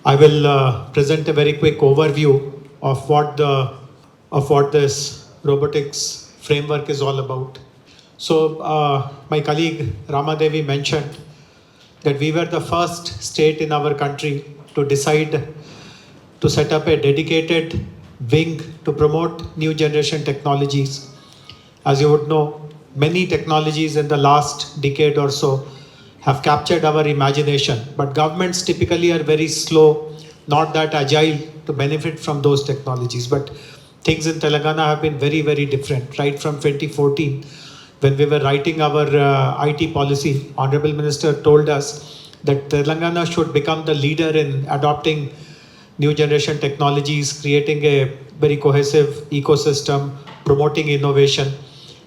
I will present a very quick overview of what this robotics framework is all about. So my colleague Ramadevi mentioned that we were the first state in our country to decide to set up a dedicated wing to promote new generation technologies. As you would know, many technologies in the last decade or so have captured our imagination, but governments typically are very slow, not that agile to benefit from those technologies. But things in Telangana have been very, very different. Right from 2014, when we were writing our IT policy, Honorable Minister told us that Telangana should become the leader in adopting new generation technologies, creating a very cohesive ecosystem, promoting innovation.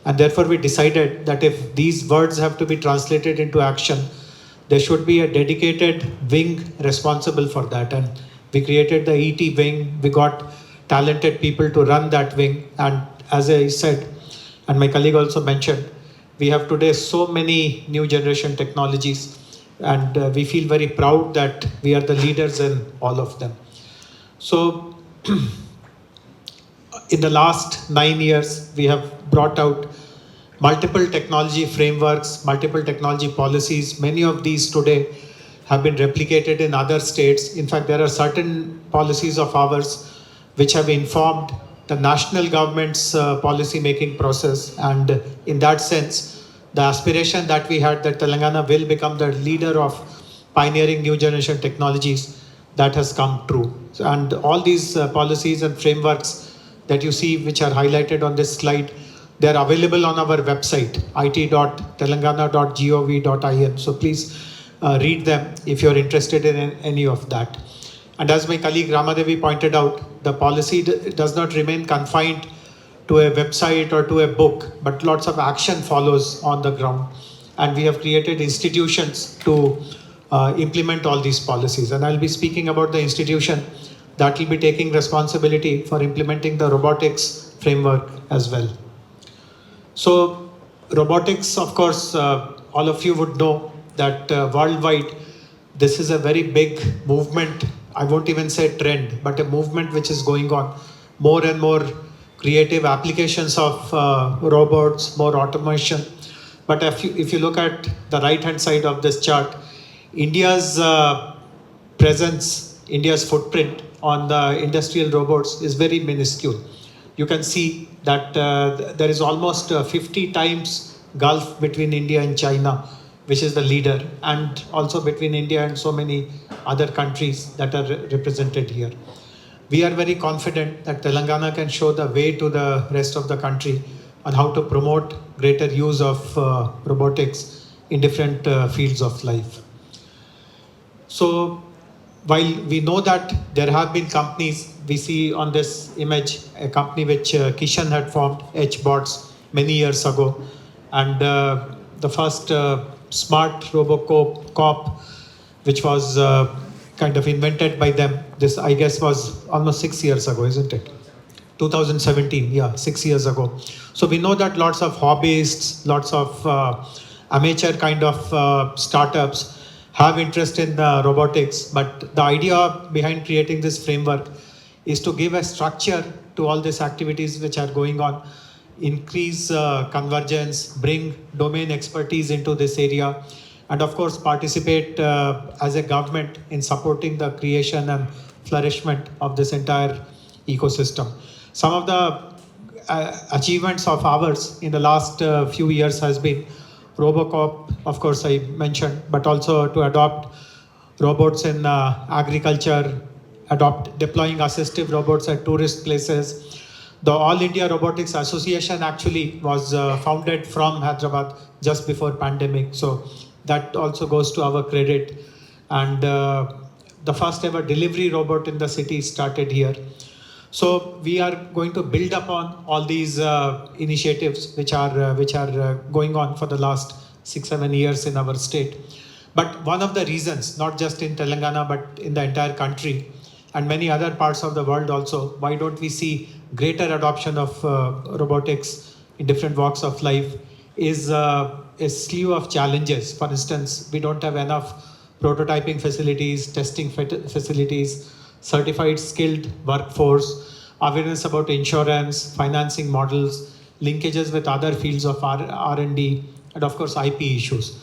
And therefore, we decided that if these words have to be translated into action, there should be a dedicated wing responsible for that. And we created the ET wing. We got talented people to run that wing. And as I said, and my colleague also mentioned, we have today so many new generation technologies, and we feel very proud that we are the leaders in all of them. So, in the last 9 years, we have brought out multiple technology frameworks, multiple technology policies. Many of these today have been replicated in other states. In fact, there are certain policies of ours which have informed the national government's policy making process. And in that sense, the aspiration that we had that Telangana will become the leader of pioneering new generation technologies, that has come true. And all these policies and frameworks that you see, which are highlighted on this slide, they are available on our website, it.telangana.gov.in. So please read them if you're interested in any of that. And as my colleague Ramadevi pointed out, the policy does not remain confined to a website or to a book, but lots of action follows on the ground. And we have created institutions to implement all these policies. And I'll be speaking about the institution that will be taking responsibility for implementing the robotics framework as well. So robotics, of course, all of you would know that worldwide, this is a very big movement. I won't even say trend, but a movement which is going on. More and more creative applications of robots, more automation. But if you look at the right-hand side of this chart, India's presence, India's footprint on the industrial robots is very minuscule. You can see that there is almost 50 times gulf between India and China, which is the leader, and also between India and so many other countries that are represented here. We are very confident that Telangana can show the way to the rest of the country on how to promote greater use of robotics in different fields of life. So while we know that there have been companies, we see on this image a company which Kishan had formed, HBots, many years ago. And the first smart Robocop, which was kind of invented by them, this I guess was almost 6 years ago, isn't it? 2017, yeah, 6 years ago. So we know that lots of hobbyists, lots of amateur kind of startups have interest in robotics, but the idea behind creating this framework is to give a structure to all these activities which are going on, increase convergence, bring domain expertise into this area, and of course participate as a government in supporting the creation and flourishment of this entire ecosystem. Some of the achievements of ours in the last few years has been Robocop, of course I mentioned, but also to adopt robots in agriculture, deploying assistive robots at tourist places. The All India Robotics Association actually was founded from Hyderabad just before pandemic. So that also goes to our credit. And the first ever delivery robot in the city started here. So we are going to build upon all these initiatives which are going on for the last 6-7 years in our state. But one of the reasons, not just in Telangana, but in the entire country and many other parts of the world also, why don't we see greater adoption of robotics in different walks of life is a slew of challenges. For instance, we don't have enough prototyping facilities, testing facilities, certified skilled workforce, awareness about insurance, financing models, linkages with other fields of R&D, and of course IP issues.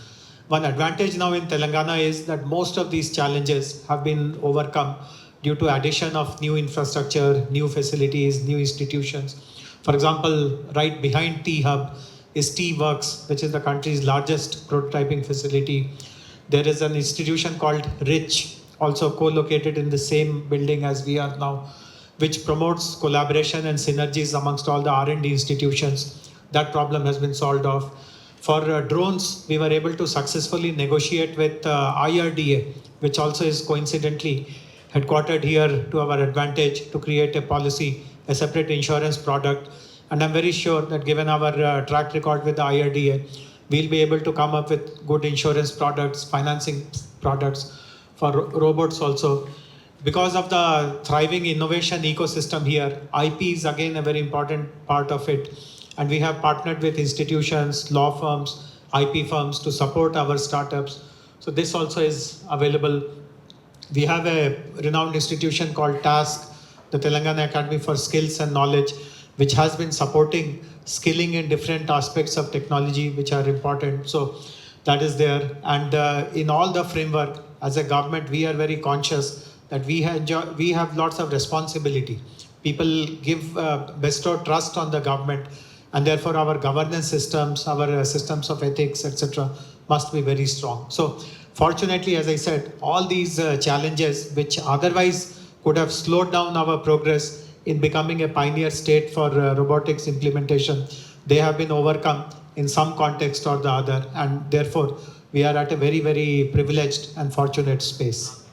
One advantage now in Telangana is that most of these challenges have been overcome due to addition of new infrastructure, new facilities, new institutions. For example, right behind T-Hub is T-Works, which is the country's largest prototyping facility. There is an institution called RICH, also co-located in the same building as we are now, which promotes collaboration and synergies amongst all the R&D institutions. That problem has been solved off. For drones, we were able to successfully negotiate with IRDA, which also is coincidentally headquartered here to our advantage to create a policy, a separate insurance product. And I'm very sure that given our track record with the IRDA, we'll be able to come up with good insurance products, financing products for robots also. Because of the thriving innovation ecosystem here, IP is again a very important part of it. And we have partnered with institutions, law firms, IP firms to support our startups. So this also is available. We have a renowned institution called TASK, the Telangana Academy for Skills and Knowledge, which has been supporting skilling in different aspects of technology, which are important. So that is there. And in all the framework, as a government, we are very conscious that we have lots of responsibility. People give bestow trust on the government, and therefore our governance systems, our systems of ethics, etc., must be very strong. So fortunately, as I said, all these challenges which otherwise could have slowed down our progress in becoming a pioneer state for robotics implementation, they have been overcome in some context or the other, and therefore we are at a very, very privileged and fortunate space.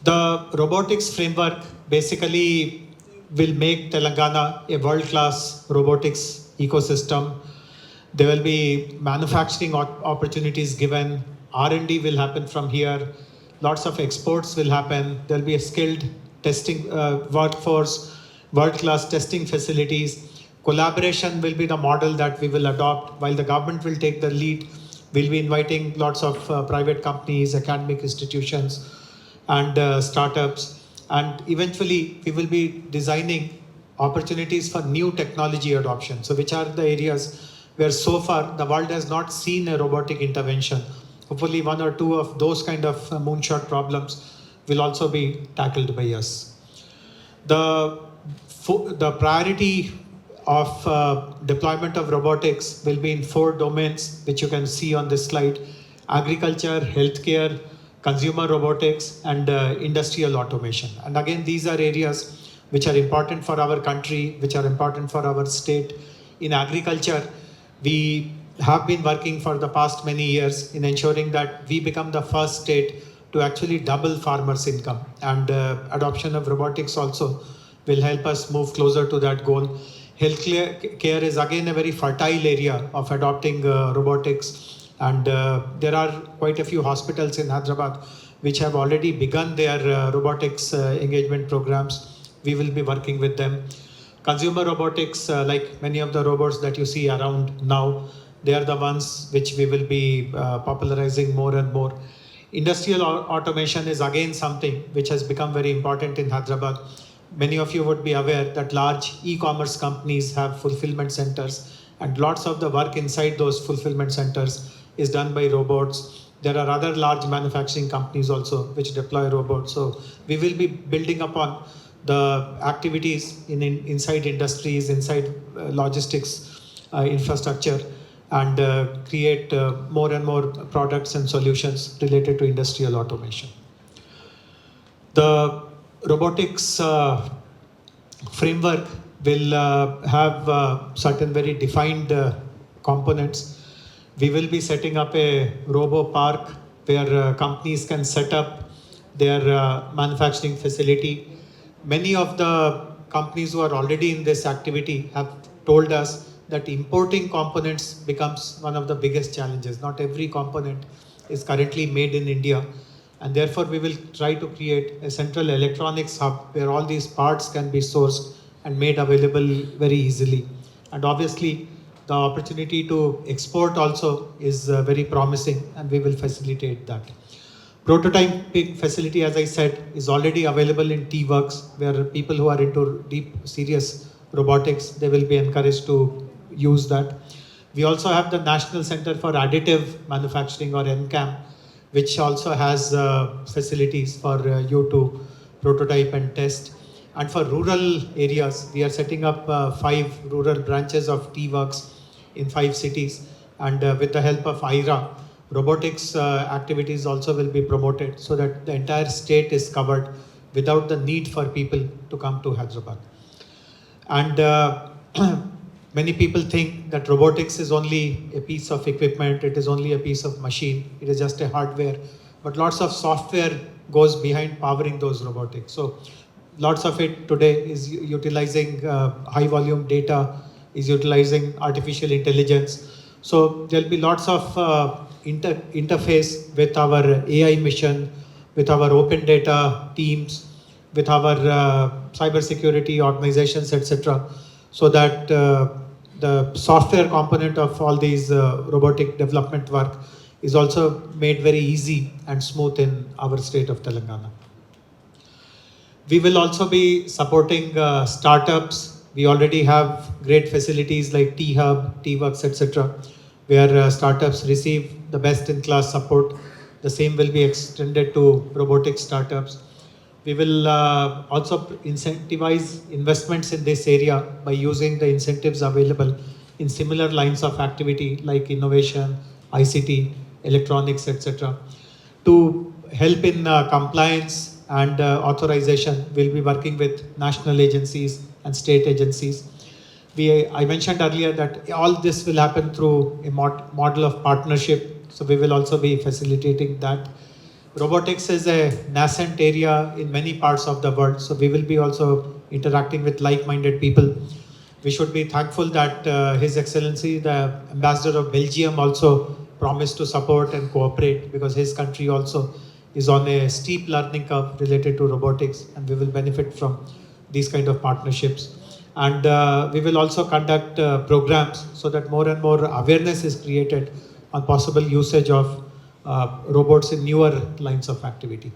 The robotics framework basically will make Telangana a world-class robotics ecosystem. There will be manufacturing opportunities given. R&D will happen from here. Lots of exports will happen. There will be a skilled testing workforce, world-class testing facilities. Collaboration will be the model that we will adopt. While the government will take the lead, we'll be inviting lots of private companies, academic institutions, and startups. And eventually, we will be designing opportunities for new technology adoption. So which are the areas where so far the world has not seen a robotic intervention. Hopefully one or two of those kind of moonshot problems will also be tackled by us. The priority of deployment of robotics will be in 4 domains, which you can see on this slide: agriculture, healthcare, consumer robotics, and industrial automation. And again, these are areas which are important for our country, which are important for our state. In agriculture, we have been working for the past many years in ensuring that we become the first state to actually double farmers' income. And adoption of robotics also will help us move closer to that goal. Healthcare is again a very fertile area of adopting robotics. And there are quite a few hospitals in Hyderabad which have already begun their robotics engagement programs. We will be working with them. Consumer robotics, like many of the robots that you see around now, they are the ones which we will be popularizing more and more. Industrial automation is again something which has become very important in Hyderabad. Many of you would be aware that large e-commerce companies have fulfillment centers, and lots of the work inside those fulfillment centers is done by robots. There are other large manufacturing companies also which deploy robots. So we will be building upon the activities inside industries, inside logistics infrastructure, and create more and more products and solutions related to industrial automation. The robotics framework will have certain very defined components. We will be setting up a robo park where companies can set up their manufacturing facility. Many of the companies who are already in this activity have told us that importing components becomes one of the biggest challenges. Not every component is currently made in India, and therefore we will try to create a central electronics hub where all these parts can be sourced and made available very easily. And obviously, the opportunity to export also is very promising, and we will facilitate that. Prototyping facility, as I said, is already available in T-Works, where people who are into deep, serious robotics, they will be encouraged to use that. We also have the National Center for Additive Manufacturing, or NCAM, which also has facilities for you to prototype and test. And for rural areas, we are setting up 5 rural branches of T-Works in 5 cities. And with the help of IRA, robotics activities also will be promoted so that the entire state is covered without the need for people to come to Hyderabad. And many people think that robotics is only a piece of equipment, it is only a piece of machine, it is just a hardware. But lots of software goes behind powering those robotics. So lots of it today is utilizing high volume data, is utilizing artificial intelligence. So there'll be lots of interface with our AI mission, with our open data teams, with our cybersecurity organizations, etc., so that the software component of all these robotic development work is also made very easy and smooth in our state of Telangana. We will also be supporting startups. We already have great facilities like T-Hub, T-Works, etc., where startups receive the best-in-class support. The same will be extended to robotics startups. We will also incentivize investments in this area by using the incentives available in similar lines of activity like innovation, ICT, electronics, etc. To help in compliance and authorization, we'll be working with national agencies and state agencies. I mentioned earlier that all this will happen through a model of partnership, so we will also be facilitating that. Robotics is a nascent area in many parts of the world, so we will be also interacting with like-minded people. We should be thankful that His Excellency, the Ambassador of Belgium, also promised to support and cooperate, because his country also is on a steep learning curve related to robotics, and we will benefit from these kind of partnerships. And we will also conduct programs so that more and more awareness is created on possible usage of robots in newer lines of activity.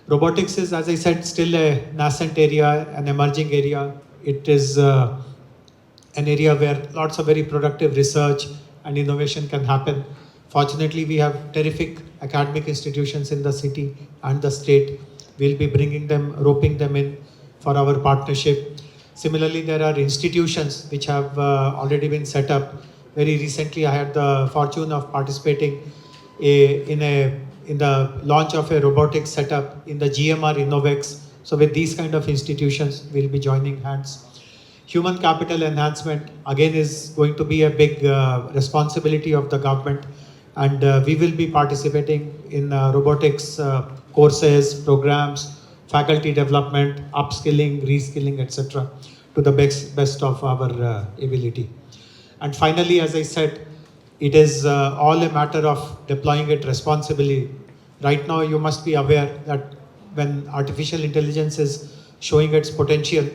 Robotics is, as I said, still a nascent area, an emerging area. It is an area where lots of very productive research and innovation can happen. Fortunately, we have terrific academic institutions in the city and the state. We'll be bringing them, roping them in for our partnership. Similarly, there are institutions which have already been set up. Very recently, I had the fortune of participating in the launch of a robotics setup in the GMR Innovex. So with these kind of institutions, we'll be joining hands. Human capital enhancement, again, is going to be a big responsibility of the government. And we will be participating in robotics courses, programs, faculty development, upskilling, reskilling, etc., to the best of our ability. And finally, as I said, it is all a matter of deploying it responsibly. Right now, you must be aware that when artificial intelligence is showing its potential,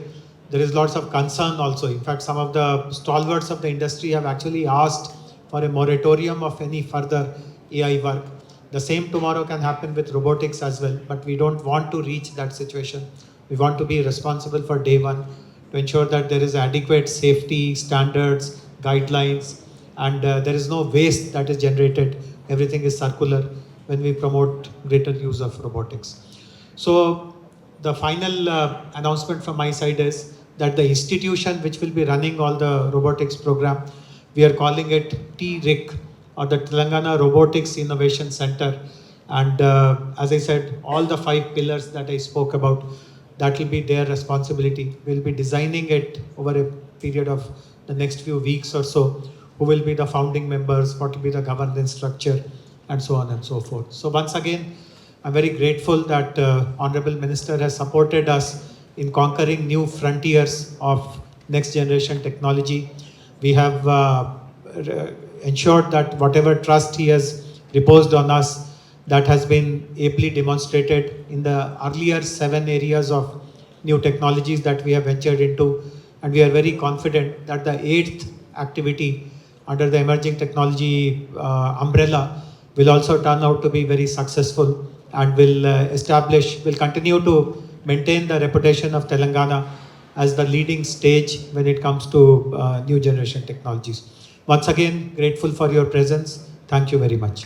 there is lots of concern also. In fact, some of the stalwarts of the industry have actually asked for a moratorium of any further AI work. The same tomorrow can happen with robotics as well, but we don't want to reach that situation. We want to be responsible for day one to ensure that there is adequate safety standards, guidelines, and there is no waste that is generated. Everything is circular when we promote greater use of robotics. So the final announcement from my side is that the institution which will be running all the robotics program, we are calling it TRIC, or the Telangana Robotics Innovation Center. And as I said, all the 5 pillars that I spoke about, that will be their responsibility. We'll be designing it over a period of the next few weeks or so. Who will be the founding members, what will be the governance structure, and so on and so forth. So once again, I'm very grateful that Honorable Minister has supported us in conquering new frontiers of next generation technology. We have ensured that whatever trust he has reposed on us, that has been ably demonstrated in the earlier 7 areas of new technologies that we have ventured into. And we are very confident that the 8th activity under the emerging technology umbrella will also turn out to be very successful and will continue to maintain the reputation of Telangana as the leading stage when it comes to new generation technologies. Once again, grateful for your presence. Thank you very much.